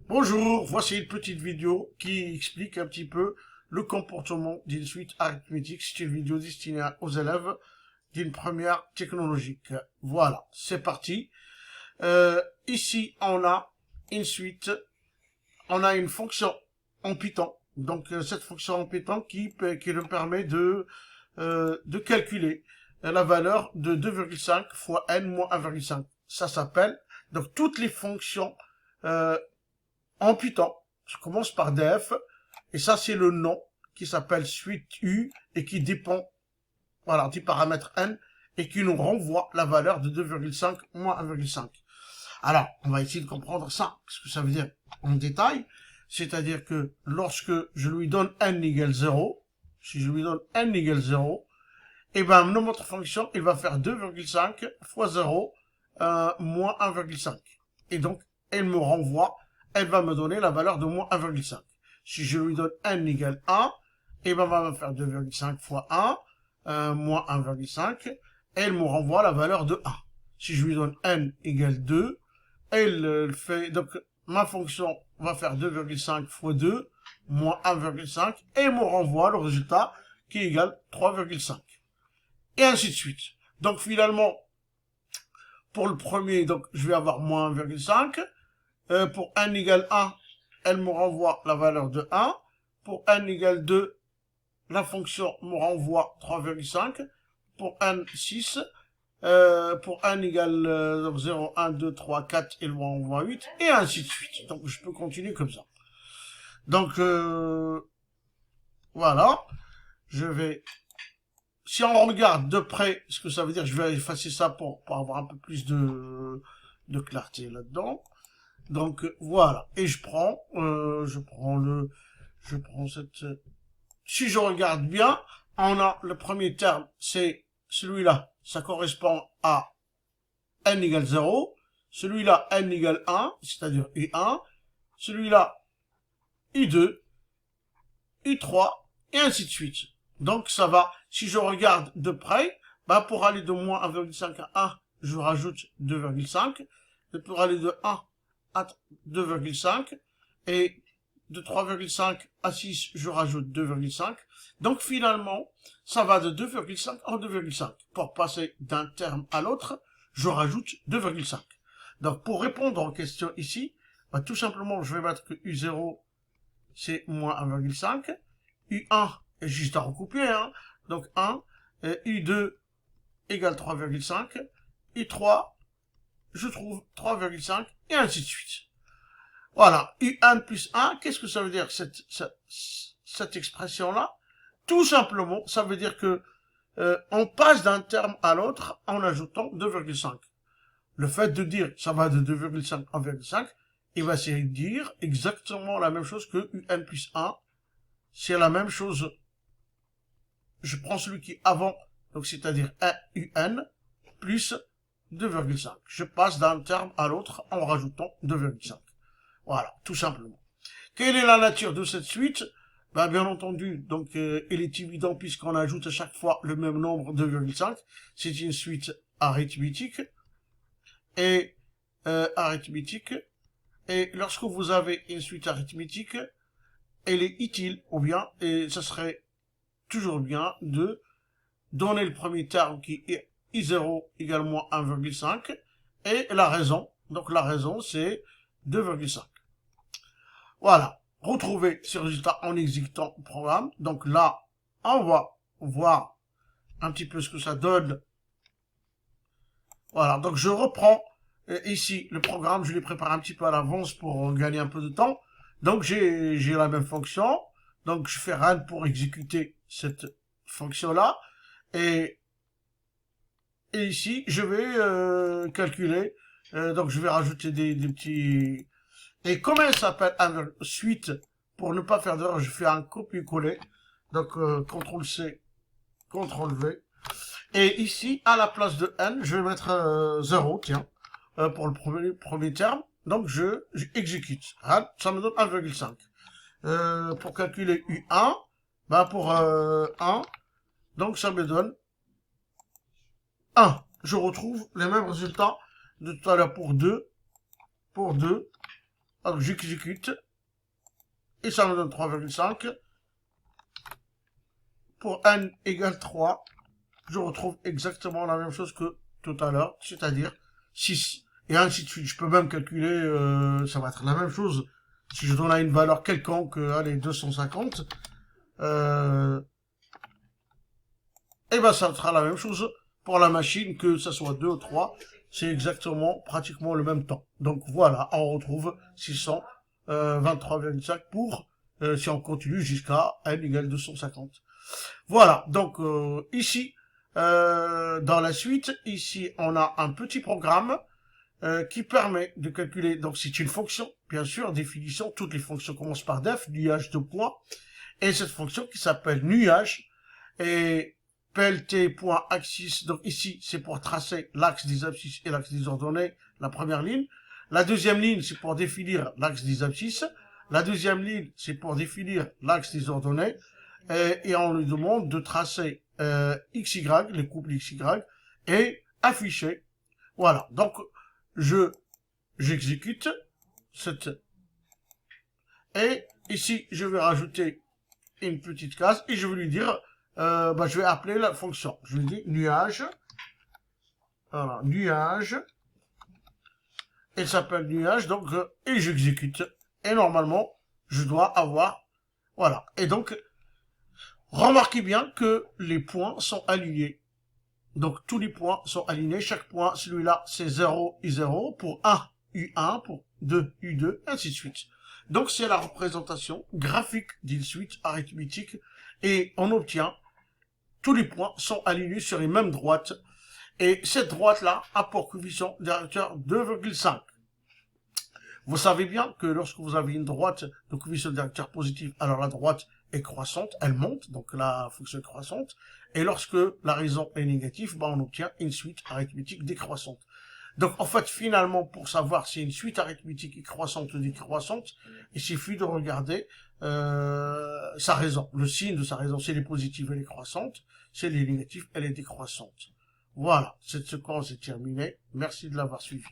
Bonjour, voici une petite vidéo qui explique un petit peu le comportement d'une suite arithmétique. C'est une vidéo destinée aux élèves d'une première technologique. Voilà, c'est parti. Ici, on a une suite, on a une fonction en Python. Donc, cette fonction en Python qui nous permet de calculer la valeur de 2,5 fois n moins 1,5. Ça s'appelle, donc toutes les fonctions en Python, ça commence par def, et ça c'est le nom qui s'appelle suite U et qui dépend, voilà, du paramètre n et qui nous renvoie la valeur de 2,5 moins 1,5. Alors, on va essayer de comprendre ça, ce que ça veut dire en détail. C'est-à-dire que lorsque je lui donne n égale 0, si je lui donne n égale 0, et ben notre fonction, il va faire 2,5 fois 0 moins 1,5. Et donc, elle me renvoie, elle va me donner la valeur de moins 1,5. Si je lui donne n égale 1, et ben, elle va me faire 2,5 fois 1, moins 1,5, et elle me renvoie la valeur de 1. Si je lui donne n égale 2, elle fait, donc, ma fonction va faire 2,5 fois 2, moins 1,5, et elle me renvoie le résultat qui est égal 3,5. Et ainsi de suite. Donc, finalement, pour le premier, donc, je vais avoir moins 1,5. Pour n égale 1, elle me renvoie la valeur de 1. Pour n égale 2, la fonction me renvoie 3,5. Pour n, 6. Pour n égale 0, 1, 2, 3, 4, elle me renvoie 8. Et ainsi de suite. Donc, je peux continuer comme ça. Donc, voilà. Je vais... Si on regarde de près ce que ça veut dire, je vais effacer ça pour avoir un peu plus de clarté là-dedans. Donc voilà, et je prends cette. Si je regarde bien, on a le premier terme, c'est celui-là, ça correspond à n égale 0. Celui-là, n égale 1, c'est-à-dire U1. Celui-là, U2, U3, et ainsi de suite. Donc ça va, si je regarde de près, bah pour aller de moins 1,5 à 1, je rajoute 2,5. Et pour aller de 1 à 2,5. Et de 3,5 à 6, je rajoute 2,5. Donc finalement, ça va de 2,5 en 2,5. Pour passer d'un terme à l'autre, je rajoute 2,5. Donc pour répondre aux questions ici, bah, tout simplement, je vais mettre que U0, c'est moins 1,5. U1 est juste à recouper, hein. Donc 1, U2 égale 3,5, U3, je trouve 3,5, et ainsi de suite. Voilà, U1 plus 1, qu'est-ce que ça veut dire, cette expression-là? Tout simplement, ça veut dire que on passe d'un terme à l'autre en ajoutant 2,5. Le fait de dire ça va de 2,5 à 1,5, il va se dire exactement la même chose que UN plus 1. C'est la même chose. Je prends celui qui est avant, donc c'est-à-dire 1 UN plus 2,5. Je passe d'un terme à l'autre en rajoutant 2,5. Voilà, tout simplement. Quelle est la nature de cette suite? Ben, bien entendu, donc il est évident puisqu'on ajoute à chaque fois le même nombre 2,5. C'est une suite arithmétique. Et Et lorsque vous avez une suite arithmétique, elle est utile, ou bien, et ce serait toujours bien de donner le premier terme qui est I0 égale moins 1,5 et la raison. Donc la raison c'est 2,5. Voilà. Retrouver ce résultat en exécutant le programme. Donc là, on va voir un petit peu ce que ça donne. Voilà. Donc je reprends ici le programme. Je l'ai préparé un petit peu à l'avance pour gagner un peu de temps. Donc j'ai la même fonction. Donc je fais run pour exécuter cette fonction-là. Et ici, je vais calculer. Donc je vais rajouter des petits... Et comment elle s'appelle suite, pour ne pas faire d'erreur, je fais un copier-coller. Donc CTRL-C, CTRL-V. Et ici, à la place de n, je vais mettre 0, tiens, pour le premier terme. Donc je exécute. Ça me donne 1,5. Pour calculer U1, bah pour 1, donc ça me donne 1. Je retrouve les mêmes résultats de tout à l'heure pour 2, Alors j'exécute. Et ça me donne 3,5. Pour n égale 3, je retrouve exactement la même chose que tout à l'heure, c'est-à-dire 6. Et ainsi de suite. Je peux même calculer, ça va être la même chose. Si je donne à une valeur quelconque, allez, 250, et ben ça sera la même chose pour la machine, que ça soit 2 ou 3. C'est exactement, pratiquement le même temps. Donc voilà, on retrouve 623,5 pour, si on continue jusqu'à n égale 250. Voilà, donc ici, dans la suite, ici, on a un petit programme qui permet de calculer, donc c'est une fonction, bien sûr, définition, toutes les fonctions commencent par def, nuage de points, et cette fonction qui s'appelle nuage, et plt.axis, donc ici, c'est pour tracer l'axe des abscisses et l'axe des ordonnées, la première ligne. La deuxième ligne, c'est pour définir l'axe des abscisses. La deuxième ligne, c'est pour définir l'axe des ordonnées. Et on lui demande de tracer XY, les couples XY, et afficher. Voilà, donc j'exécute cette... Et ici, je vais rajouter une petite case, et je vais lui dire, je vais appeler la fonction. Je lui dis nuage, voilà, nuage, elle s'appelle nuage, donc, et j'exécute. Et normalement, je dois avoir, voilà. Et donc, remarquez bien que les points sont alignés. Donc, tous les points sont alignés. Chaque point, celui-là, c'est 0, I0. Pour 1, U1. Pour 2, U2. Ainsi de suite. Donc, c'est la représentation graphique d'une suite arithmétique. Et on obtient, tous les points sont alignés sur les mêmes droites. Et cette droite-là a pour coefficient directeur 2,5. Vous savez bien que lorsque vous avez une droite de coefficient directeur positif, alors la droite est croissante, elle monte, donc la fonction est croissante. Et lorsque la raison est négative, on obtient une suite arithmétique décroissante. Donc en fait, finalement, pour savoir si une suite arithmétique est croissante ou décroissante, il suffit de regarder sa raison. Le signe de sa raison, si elle est positive, elle est croissante. Si elle est négative, elle est décroissante. Voilà, cette séquence est terminée. Merci de l'avoir suivi.